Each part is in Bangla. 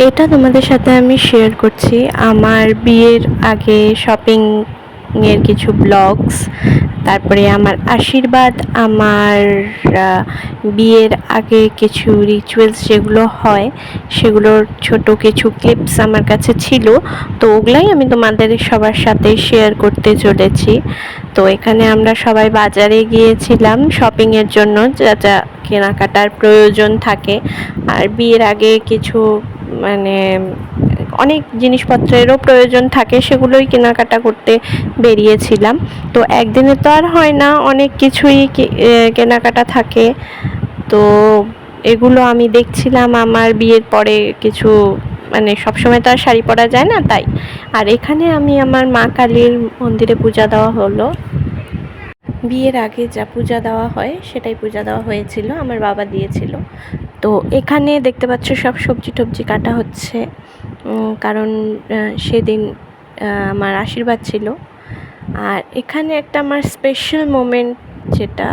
এটা তোমাদের সাথে আমি শেয়ার করছি আমার বিয়ের আগে শপিং এর কিছু ব্লগস, তারপরে আমার আশীর্বাদ, আমার বিয়ের আগে কিছু রিচুয়ালস যেগুলো হয় সেগুলোর ছোট কিছু ক্লিপস আমার কাছে ছিল, তো ওগুলাই আমি তোমাদের সবার সাথে শেয়ার করতে চলেছি। তো এখানে আমরা সবাই বাজারে গিয়েছিলাম শপিংয়ের জন্য, যা যা কেনাকাটার প্রয়োজন থাকে। আর বিয়ের আগে কিছু মানে অনেক জিনিসপত্রেরও প্রয়োজন থাকে, সেগুলোই কেনাকাটা করতে বেরিয়েছিলাম। তো একদিনে তো আর হয় না, অনেক কিছুই কেনাকাটা থাকে। তো এগুলো আমি দেখছিলাম আমার বিয়ের পরে কিছু, মানে সবসময় তো আর শাড়ি পরা যায় না তাই। আর এখানে আমি আমার মা কালীর মন্দিরে পূজা দেওয়া হলো। বিয়ের আগে যা পূজা দেওয়া হয় সেটাই পূজা দেওয়া হয়েছিল, আমার বাবা দিয়েছিল। তো এখানে দেখতে পাচ্ছ সব সবজি টবজি কাটা হচ্ছে, কারণ সেদিন আমার আশীর্বাদ ছিল। আর এখানে একটা আমার স্পেশাল মোমেন্ট, যেটা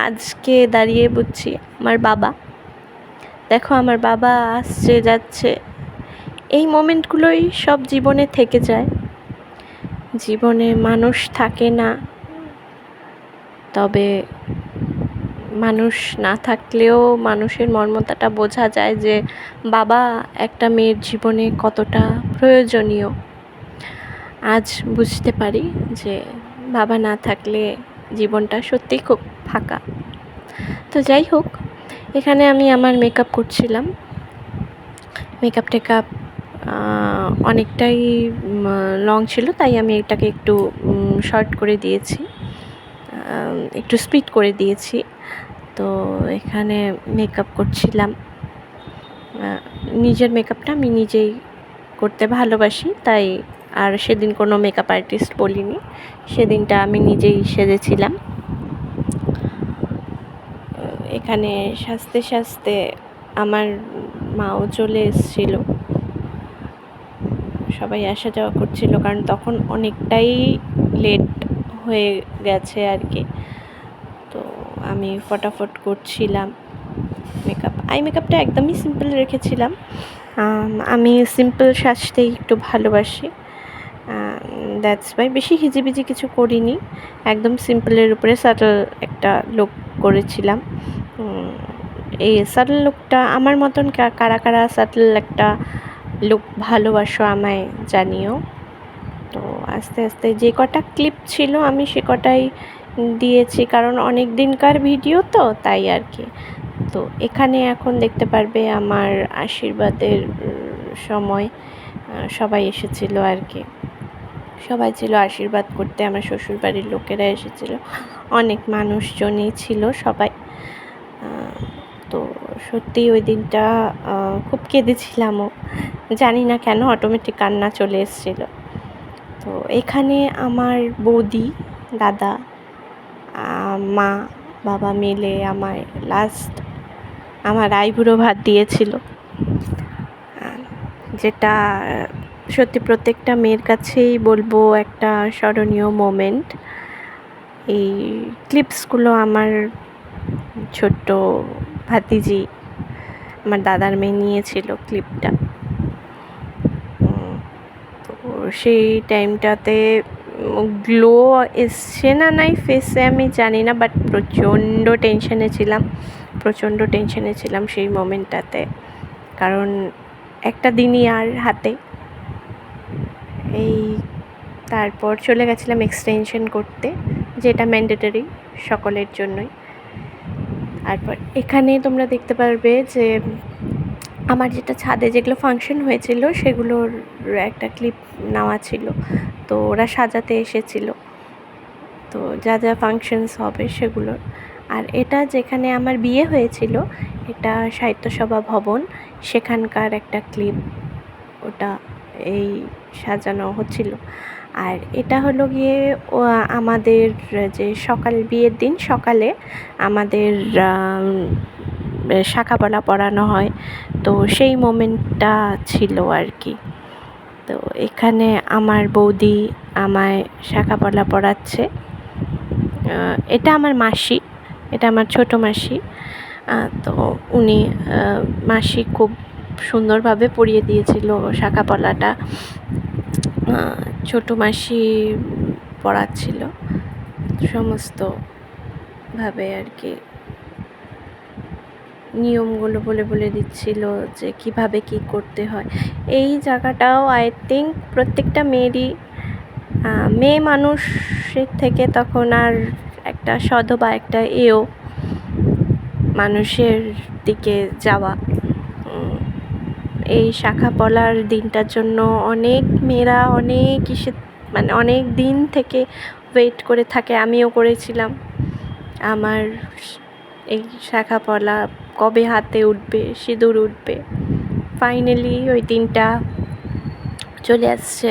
আজকে দাঁড়িয়ে বুঝছি, আমার বাবা, দেখো আমার বাবা আসছে যাচ্ছে, এই মোমেন্টগুলোই সব জীবনে থেকে যায়। জীবনে মানুষ থাকে না, তবে মানুষ না থাকলেও মানুষের মর্মতাটা বোঝা যায় যে বাবা একটা মেয়ের জীবনে কতটা প্রয়োজনীয়। আজ বুঝতে পারি যে বাবা না থাকলে জীবনটা সত্যিই খুব ফাঁকা। তো যাই হোক, এখানে আমি আমার মেকআপ করছিলাম। মেকআপ টেকআপ অনেকটাই লং ছিল, তাই আমি এটাকে একটু শর্ট করে দিয়েছি, একটু স্পিড করে দিয়েছি। তো এখানে মেকআপ করছিলাম। নিজের মেকআপটা আমি নিজেই করতে ভালোবাসি, তাই আর সেদিন কোনো মেকআপ আর্টিস্ট বলিনি, সেদিনটা আমি নিজেই সেজেছিলাম। এখানে সাজতে সাজতে আমার মাও চলে এসেছিল, সবাই আসা যাওয়া করছিল, কারণ তখন অনেকটাই লেট হয়ে গেছে আর কি। তো আমি ফটাফট করছিলাম মেকআপ। আই মেকআপটা একদমই সিম্পল রেখেছিলাম, আমি সিম্পল সাজতেই একটু ভালোবাসি, দ্যাটস ওয়াই বেশি হিজিবিজি কিছু করিনি, একদম সিম্পলের উপরে সাটল একটা লুক করেছিলাম। এই সাটল লুকটা আমার মতন কারা কারা সাটল একটা লুক ভালোবাসো আমায় জানিও। তো আস্তে আস্তে যে কটা ক্লিপ ছিল আমি সে কটাই দিয়েছি, কারণ অনেক দিনকার ভিডিও তো তাই আর কি। তো এখানে এখন দেখতে পারবে আমার আশীর্বাদের সময় সবাই এসেছিল আর কি, সবাই ছিল আশীর্বাদ করতে, আমার শ্বশুরবাড়ির লোকেরা এসেছিল, অনেক মানুষজনই ছিল সবাই। তো সত্যি ওই দিনটা খুব কেঁদেছিলামও, জানি না কেন অটোমেটিক কান্না চলে এসেছিলো। তো এখানে আমার বৌদি, দাদা, মা, বাবা মিলে আমায় লাস্ট আমার আইবুড়ো ভাত দিয়েছিল, যেটা সত্যি প্রত্যেকটা মেয়ের কাছেই বলবো একটা স্মরণীয় মোমেন্ট। এই ক্লিপসগুলো আমার ছোট্ট ভাতিজি, আমার দাদার মেয়ে নিয়েছিল ক্লিপটা। তো সেই টাইমটাতে গ্লো এসছে না নাই ফেসে আমি জানি না, বাট প্রচণ্ড টেনশনে ছিলাম সেই মোমেন্টটাতে, কারণ একটা দিনই আর হাতে। এই তারপর চলে গেছিলাম এক্সটেনশন করতে, যেটা ম্যান্ডেটরি সকলের জন্যই। তারপর এখানে তোমরা দেখতে পারবে যে আমার যেটা ছাদে যেগুলো ফাংশন হয়েছিল সেগুলোর একটা ক্লিপ নেওয়া ছিল, তো ওরা সাজাতে এসেছিলো, তো যা যা ফাংশনস হবে সেগুলোর। আর এটা যেখানে আমার বিয়ে হয়েছিল, এটা সাহিত্য সভা ভবন, সেখানকার একটা ক্লিপ, ওটা এই সাজানো হচ্ছিল। আর এটা হলো গিয়ে আমাদের যে বিয়ের দিন সকালে আমাদের শাঁখাপলা পরানো হয়, তো সেই মোমেন্টটা ছিল আর কি। তো এখানে আমার বৌদি আমায় শাঁখাপলা পরাচ্ছে, এটা আমার মাসি, এটা আমার ছোটো মাসি। তো উনি মাসি খুব সুন্দরভাবে পরিয়ে দিয়েছিল শাঁখাপলাটা। ছোটো মাসি পড়াচ্ছিল সমস্তভাবে আর কি, নিয়মগুলো বলে দিচ্ছিল যে কিভাবে কি করতে হয়। এই জায়গাটাও আই থিঙ্ক প্রত্যেকটা মেয়েরই, মেয়ে মানুষের থেকে তখন আর একটা সধবা একটা মানুষের দিকে যাওয়া। এই শাঁখাপলার দিনটার জন্য অনেক মেয়েরা মানে অনেক দিন থেকে ওয়েট করে থাকে, আমিও করেছিলাম। আমার এই শাঁখাপলা কবে হাতে উঠবে, সিঁদুর উঠবে। ফাইনালি ওই দিনটা চলে আসছে।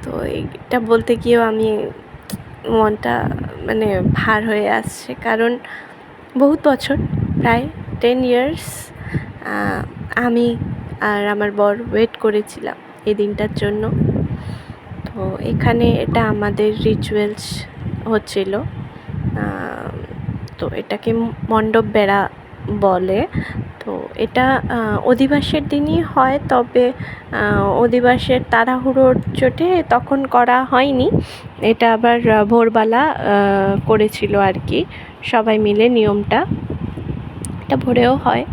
তো এইটা বলতে গিয়েও আমি মনটা মানে ভার হয়ে আসছে, কারণ বহুত বছর, প্রায় 10 ইয়ার্স আমি আর আমার বর ওয়েট করেছিলাম এই দিনটার জন্য। তো এখানে এটা আমাদের রিচুয়ালস হচ্ছিল। তো এটাকে মণ্ডপ বেড়া বলে। তো এটা অধিবাসের দিনই হয়, তবে অধিবাসের তাড়াহুড়োর চোটে তখন করা হয়নি। এটা আবার ভোরবেলা করেছিল আর কি, সবাই মিলে নিয়মটা। এটা ভোরেও হয়।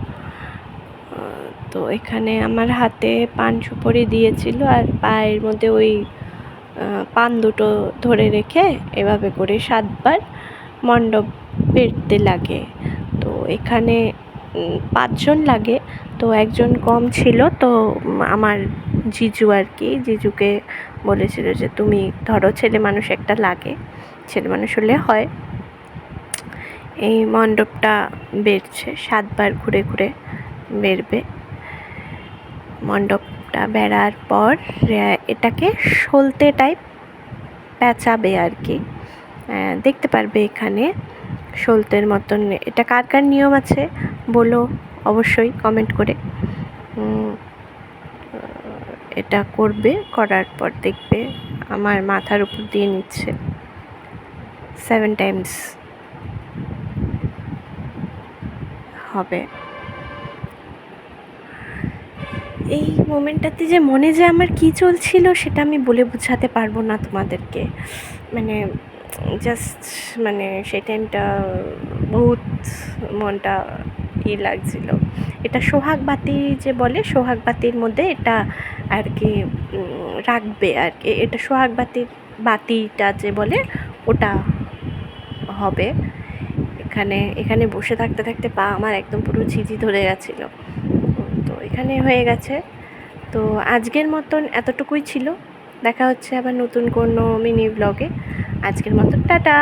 তো এখানে আমার হাতে পান সুপারি দিয়েছিল, আর পায়ের মধ্যে ওই পান দুটো ধরে রেখে এভাবে করে 7 বার মণ্ডপ বেরতে লাগে। তো এখানে 5 জন লাগে, তো একজন কম ছিল। তো আমার জিজু আর কি, জিজুকে বলেছিল যে তুমি ধরো, ছেলে মানুষ একটা লাগে, ছেলে মানুষ হলে হয়। এই মণ্ডপটা বেরছে 7 বার ঘুরে ঘুরে বেরবে। মণ্ডপটা বেড়ার পর এটাকে সলতে টাইপ পেঁচাবে আর কি, দেখতে পারবে এখানে সলতের মতন। এটা কার কার নিয়ম আছে বলো অবশ্যই কমেন্ট করে। এটা করবে, করার পর দেখবে আমার মাথার উপর দিয়ে নিচ্ছে 7 টাইমস হবে। এই মোমেন্টটাতে যে মনে যে আমার কী চলছিল সেটা আমি বলে বোঝাতে পারবো না তোমাদেরকে। মানে জাস্ট মানে সেই টাইমটা বহুত মনটা লাগছিল। এটা সোহাগ বাতি যে বলে, সোহাগ বাতির মধ্যে এটা আর কি রাখবে আর কি। এটা সোহাগ বাতিটা যে বলে ওটা হবে। এখানে বসে থাকতে থাকতে পা আমার একদম পুরো ঝিঝি ধরে গেছিলো। তো এখানে হয়ে গেছে। তো আজকের মতন এতটুকুই ছিল। দেখা হচ্ছে আবার নতুন কোনো মিনি ব্লগে। আজকের মতন টাটা।